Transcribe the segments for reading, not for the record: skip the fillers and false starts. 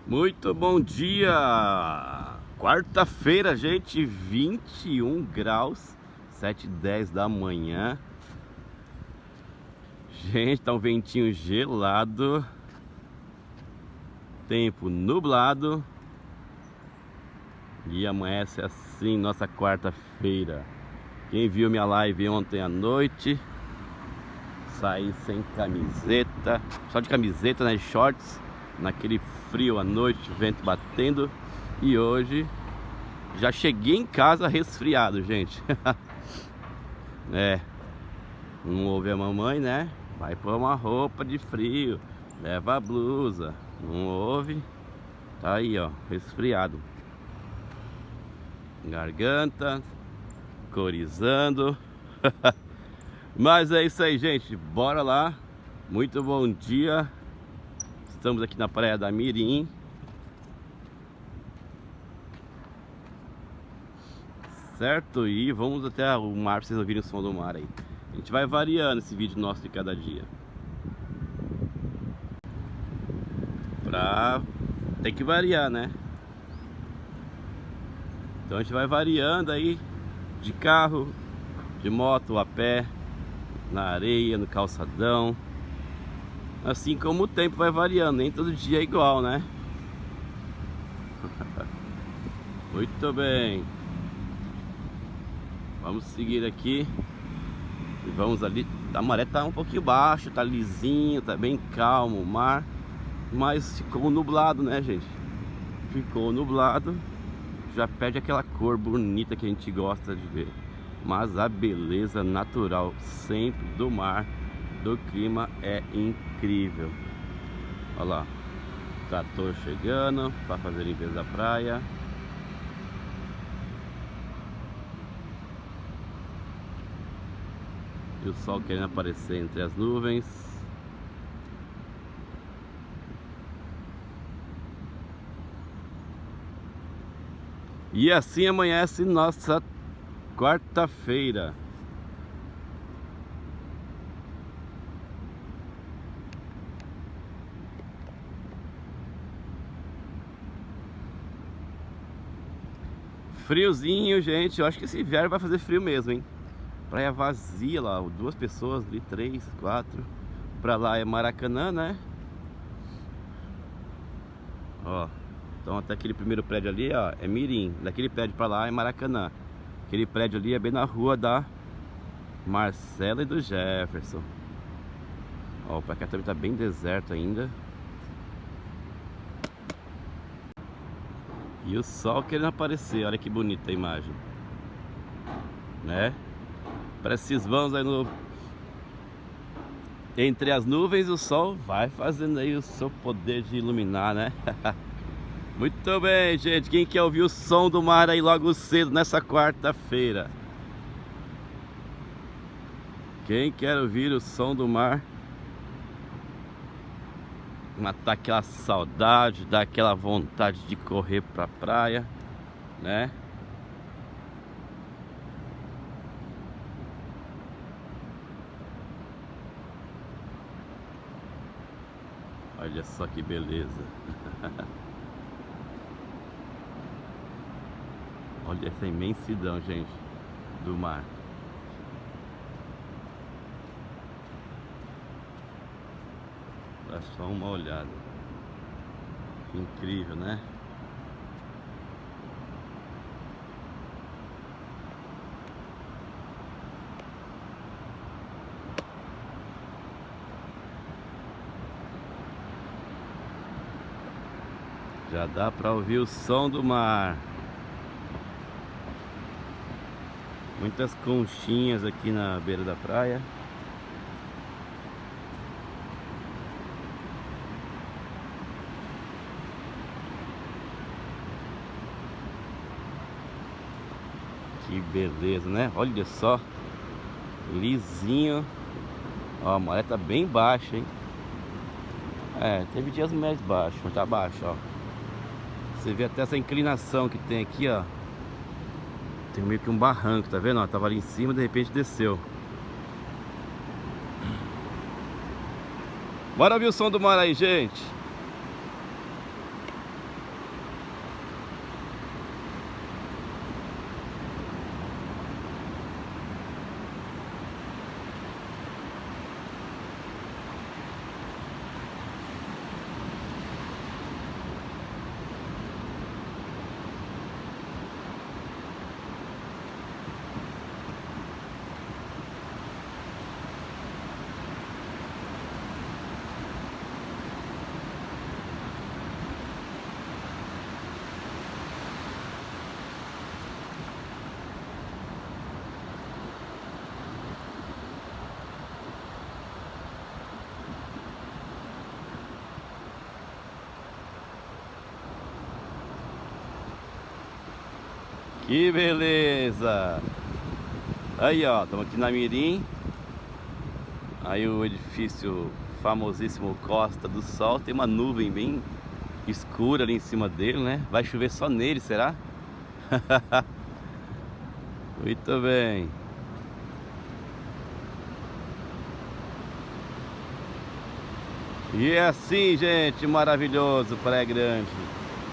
Muito bom dia! Quarta-feira, gente, 21 graus, 7h10 da manhã. Gente, tá um ventinho gelado. Tempo nublado. E amanhece assim, nossa quarta-feira. Quem viu minha live ontem à noite, saí sem camiseta, só de camiseta, né, shorts, naquele frio à noite, vento batendo. E hoje já cheguei em casa resfriado, gente. Não ouve a mamãe, né? Vai pôr uma roupa de frio, leva a blusa. Não ouve, tá aí, ó, resfriado. Garganta corizando. Mas é isso aí, gente, bora lá. Muito bom dia. Estamos aqui na praia da Mirim. Certo? E vamos até o mar pra vocês ouvirem o som do mar aí. A gente vai variando esse vídeo nosso de cada dia. Tem que variar, né? Então a gente vai variando aí, de carro, de moto, a pé, na areia, no calçadão. Assim como o tempo vai variando, nem todo dia é igual, né? Muito bem. Vamos seguir aqui. E vamos ali. A maré tá um pouquinho baixa, tá lisinho, tá bem calmo o mar. Mas ficou nublado, né, gente? Ficou nublado. Já perde aquela cor bonita que a gente gosta de ver. Mas a beleza natural sempre do mar, do clima, é incrível. Olha lá, trator chegando para fazer a limpeza da praia. E o sol querendo aparecer entre as nuvens. E assim amanhece nossa quarta-feira. Friozinho, gente. Eu acho que esse inverno vai fazer frio mesmo, hein? Praia vazia lá, 2 pessoas ali, 3, 4. Pra lá é Maracanã, né? Ó, então até aquele primeiro prédio ali, ó, é Mirim. Daquele prédio pra lá é Maracanã. Aquele prédio ali é bem na rua da Marcela e do Jefferson. Ó, pra cá também tá bem deserto ainda. E o sol querendo aparecer, olha que bonita a imagem, né? Parece esses vãos aí entre as nuvens, o sol vai fazendo aí o seu poder de iluminar, né? Muito bem, gente. Quem quer ouvir o som do mar aí logo cedo nessa quarta-feira? Quem quer ouvir o som do mar? Matar aquela saudade, dar aquela vontade de correr pra praia, né? Olha só que beleza. Olha essa imensidão, gente, do mar. Dá só uma olhada. Que incrível, né? Já dá pra ouvir o som do mar. Muitas conchinhas aqui na beira da praia. Que beleza, né? Olha só, lisinho. Ó, a maré tá bem baixa, hein? Teve dias mais baixos, mas tá baixo, ó. Você vê até essa inclinação que tem aqui, ó. Tem meio que um barranco, tá vendo? Ó, tava ali em cima, de repente desceu. Bora ouvir o som do mar aí, gente. Que beleza! Aí, ó, estamos aqui na Mirim. Aí o edifício famosíssimo Costa do Sol. Tem uma nuvem bem escura ali em cima dele, né? Vai chover só nele, será? Muito bem. E é assim, gente, maravilhoso, Praia Grande.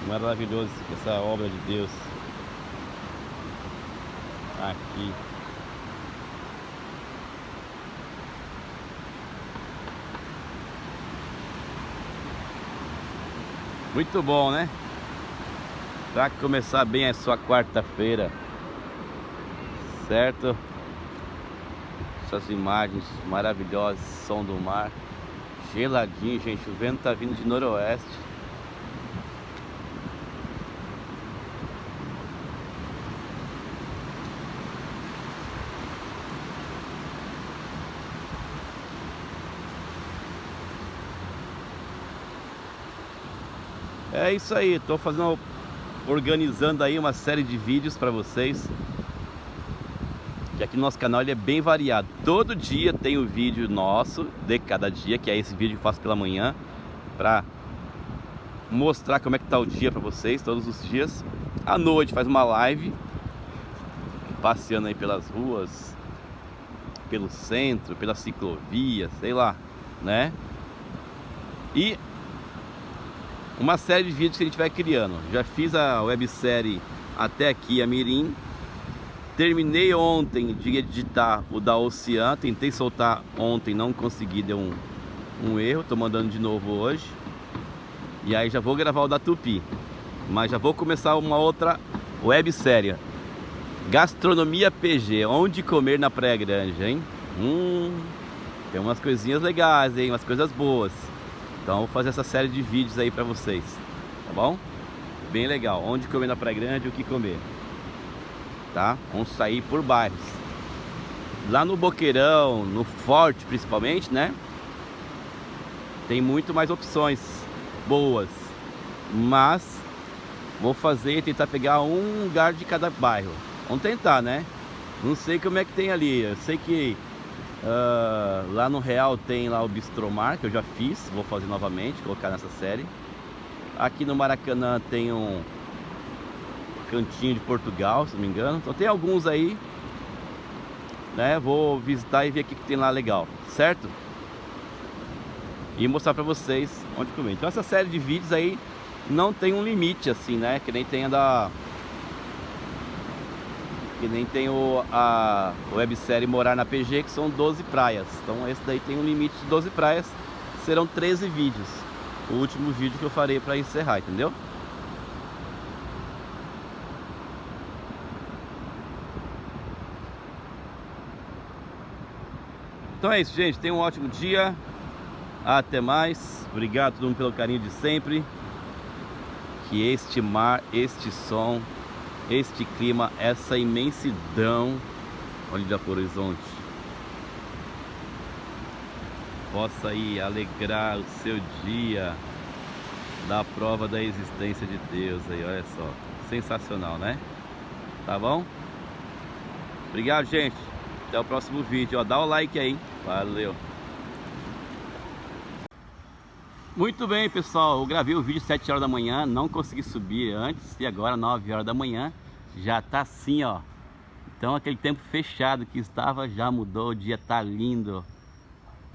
Maravilhoso essa obra de Deus. Aqui. Muito bom, né? Pra começar bem a sua quarta-feira, certo? Essas imagens maravilhosas, som do mar, geladinho, gente. O vento tá vindo de noroeste. É isso aí, tô organizando aí uma série de vídeos para vocês. Que aqui no nosso canal ele é bem variado. Todo dia tem um vídeo nosso de cada dia, que é esse vídeo que eu faço pela manhã, para mostrar como é que tá o dia para vocês todos os dias. À noite faz uma live passeando aí pelas ruas, pelo centro, pela ciclovia, sei lá, né? E uma série de vídeos que a gente vai criando. Já fiz a websérie Até Aqui a Mirim. Terminei ontem de editar o da Ocean. Tentei soltar ontem, não consegui, deu um erro. Tô mandando de novo hoje. E aí já vou gravar o da Tupi. Mas já vou começar uma outra websérie. Gastronomia PG, onde comer na Praia Grande, hein? Tem umas coisinhas legais, hein? Umas coisas boas. Então vou fazer essa série de vídeos aí pra vocês, tá bom? Bem legal, onde comer na Praia Grande e o que comer, tá? Vamos sair por bairros. Lá no Boqueirão, no Forte principalmente, né? Tem muito mais opções boas. Mas vou tentar pegar um lugar de cada bairro. Vamos tentar, né? Não sei como é que tem ali. Eu sei que lá no Real tem lá o Bistromar, que eu já fiz, vou fazer novamente, colocar nessa série. Aqui no Maracanã tem um Cantinho de Portugal, se não me engano. Então tem alguns aí, né? Vou visitar e ver o que tem lá legal, certo? E mostrar pra vocês onde comer. Então essa série de vídeos aí não tem um limite assim, né? Que nem tem a websérie Morar na PG, que são 12 praias. Então esse daí tem um limite de 12 praias. Serão 13 vídeos. O último vídeo que eu farei para encerrar, entendeu? Então é isso, gente. Tenham um ótimo dia. Até mais. Obrigado a todo mundo pelo carinho de sempre. Que este mar, este som, este clima, essa imensidão, olha para o horizonte, possa aí alegrar o seu dia da prova da existência de Deus aí, olha só, sensacional, né? Tá bom? Obrigado, gente. Até o próximo vídeo, ó, dá o like aí, valeu. Muito bem, pessoal, eu gravei o vídeo 7 horas da manhã, não consegui subir antes, e agora 9 horas da manhã já tá assim, ó. Então aquele tempo fechado que estava já mudou, o dia tá lindo,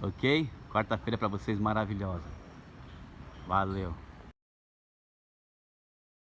ok? Quarta-feira para vocês maravilhosa. Valeu.